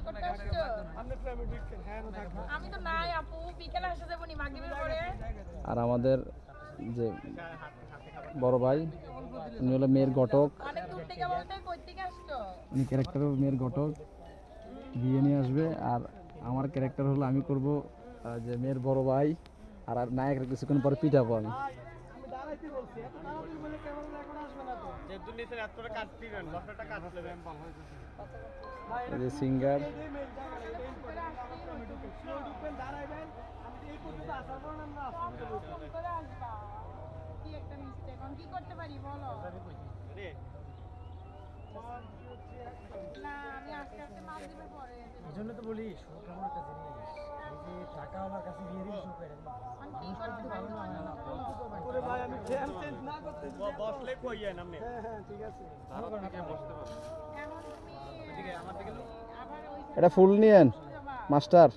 করতে আসছো? আমি তো নাই আপু, বিকেলে আসা যাবো নি মাগরিবের পরে। আর আমাদের যে বড় ভাই উনি হলো মেয়ের ঘটক, অনেক দূর থেকে বলতে কই থেকে আসছো? উনি ক্যারেক্টার মেয়ের ঘটক বিয়ে নিয়ে আসবে। আর আমার ক্যারেক্টার হলো আমি করব যে মেয়ের বড় ভাই। আর আর নায়কের কিছুক্ষণ পরে পিঠাবো আমি। এই যে সিঙ্গার। ফোন করে আসবা। কি একটা মিস্টেক, এখন কি করতে পারি বলো? না আমি আজকে আজকে মাগরিবের পরে। এই জন্য তো বলি শোক এমন একটা জিনিস, এই যে টাকাওয়ালার কাছে বিয়ে দিয়ে শোক করে না। এখন কি করতে পারি বলো? ওরে ভাই আমি চেঞ্জ না করতে বসলে কইয়া নামনে। হ্যাঁ ঠিক আছে ভালো করে বসতে পারো। এখন তুমি এদিকে আমার দিকে আবার ওই এটা ফুল নিয়েন যাবা। মাস্টার।